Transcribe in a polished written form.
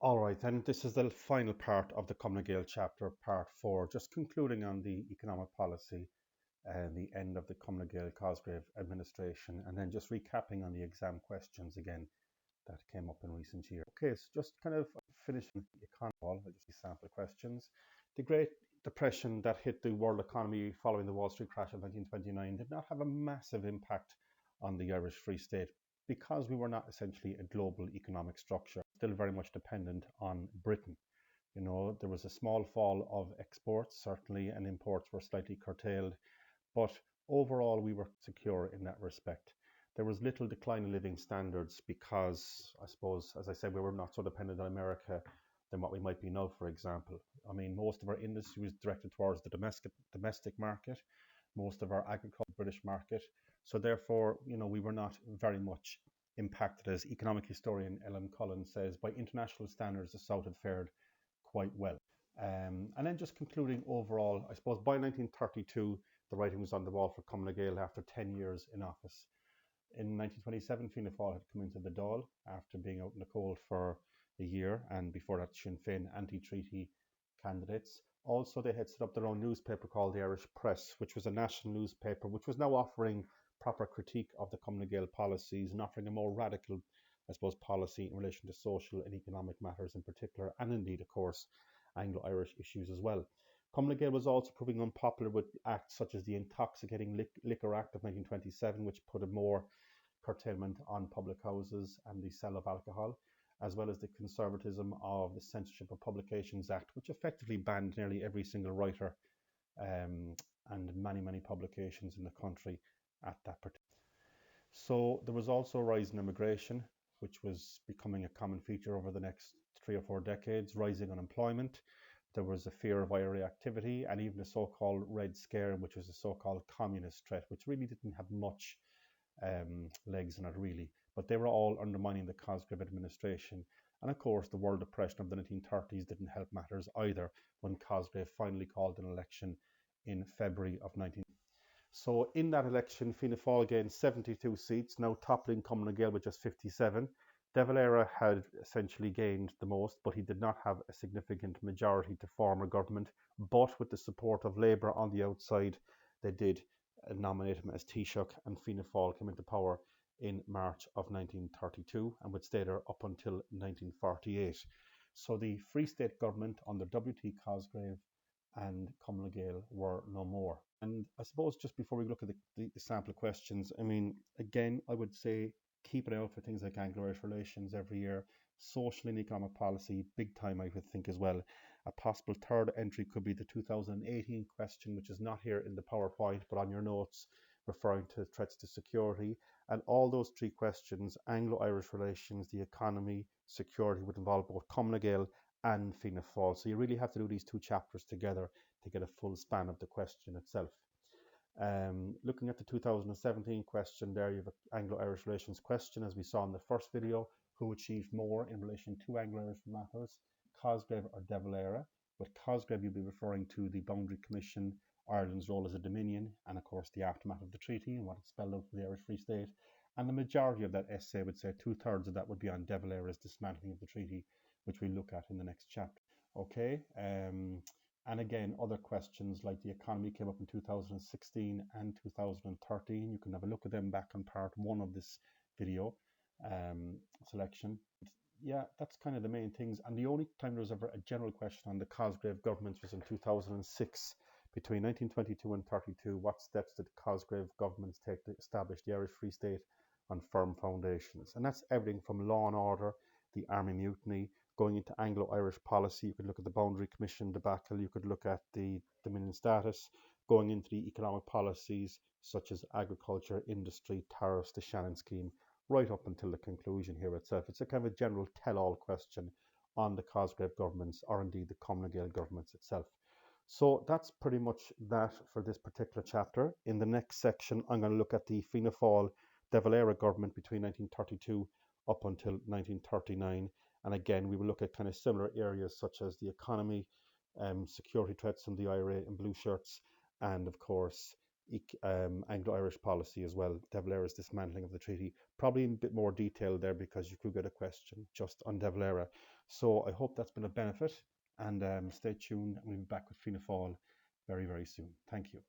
All right, then this is the final part of the nGaedheal chapter, part four, just concluding on the economic policy and the end of the nGaedheal Cosgrave administration, and then just recapping on the exam questions again that came up in recent years. Okay, so just kind of finishing the economy, just sample questions. The Great Depression that hit the world economy following the Wall Street crash of 1929 did not have a massive impact on the Irish Free State because we were not essentially a global economic structure, still very much dependent on Britain. You know, there was a small fall of exports, certainly, and imports were slightly curtailed, but overall we were secure in that respect. There was little decline in living standards because, I suppose, as I said, we were not so dependent on America than what we might be now, for example. I mean, most of our industry was directed towards the domestic market, most of our agriculture, British market. So therefore, you know, we were not very much impacted, as economic historian Ellen Cullen says, by international standards. The South had fared quite well. And then just concluding overall, I suppose by 1932, the writing was on the wall for Cumann Gael after 10 years in office. In 1927, Fianna Fáil had come into the Dáil after being out in the cold for a year, and before that, Sinn Féin anti-treaty candidates. Also, they had set up their own newspaper called the Irish Press, which was a national newspaper, which was now offering proper critique of the Cumann Gael policies and offering a more radical, I suppose, policy in relation to social and economic matters in particular, and indeed, of course, Anglo-Irish issues as well. Cumann Gael was also proving unpopular with acts such as the Intoxicating Liquor Act of 1927, which put a more curtailment on public houses and the sale of alcohol, as well as the conservatism of the Censorship of Publications Act, which effectively banned nearly every single writer and many publications in the country at that particular. So there was also a rise in immigration, which was becoming a common feature over the next 3 or 4 decades, rising unemployment. There was a fear of IRA activity and even the so-called Red Scare, which was a so-called communist threat, which really didn't have much legs in it, really. But they were all undermining the Cosgrave administration. And of course, the World Depression of the 1930s didn't help matters either when Cosgrave finally called an election in February of 19. So in that election, Fianna Fáil gained 72 seats, now toppling Cumann Gael with just 57. De Valera had essentially gained the most, but he did not have a significant majority to form a government. But with the support of Labour on the outside, they did nominate him as Taoiseach, and Fianna Fáil came into power in March of 1932 and would stay there up until 1948. So the Free State government under W.T. Cosgrave and Cumann Gael were no more. And I suppose just before we look at the sample questions, I mean, again, I would say keep an eye out for things like Anglo-Irish relations every year, social and economic policy, big time, I would think as well. A possible third entry could be the 2018 question, which is not here in the PowerPoint, but on your notes, referring to threats to security. And all those three questions, Anglo-Irish relations, the economy, security, would involve both Cumann Gael and Fianna Fáil. So you really have to do these two chapters together to get a full span of the question itself. Looking at the 2017 question there, you have an Anglo-Irish relations question, as we saw in the first video. Who achieved more in relation to Anglo-Irish matters, Cosgrave or De Valera? With Cosgrave, you'll be referring to the Boundary Commission, Ireland's role as a dominion, and of course the aftermath of the treaty and what it spelled out for the Irish Free State. And the majority of that essay would say 2/3 of that would be on De Valera's dismantling of the treaty, which we'll look at in the next chapter. Okay. And again, other questions like the economy came up in 2016 and 2013. You can have a look at them back on part one of this video selection. Yeah, that's kind of the main things. And the only time there was ever a general question on the Cosgrave governments was in 2006. Between 1922 and 32, what steps did Cosgrave governments take to establish the Irish Free State on firm foundations? And that's everything from law and order, the Army Mutiny, going into Anglo-Irish policy. You could look at the Boundary Commission debacle. You could look at the Dominion status, going into the economic policies such as agriculture, industry, tariffs, the Shannon scheme, right up until the conclusion here itself. It's a kind of a general tell-all question on the Cosgrave governments, or indeed the Cumann Gael governments itself. So that's pretty much that for this particular chapter. In the next section, I'm going to look at the Fianna Fáil De Valera government between 1932 up until 1939. And again, we will look at kind of similar areas such as the economy, security threats from the IRA and blue shirts, and of course, Anglo-Irish policy as well, De Valera's dismantling of the treaty, probably in a bit more detail there because you could get a question just on De Valera. So I hope that's been of benefit, and stay tuned. We'll be back with Fianna Fáil very, very soon. Thank you.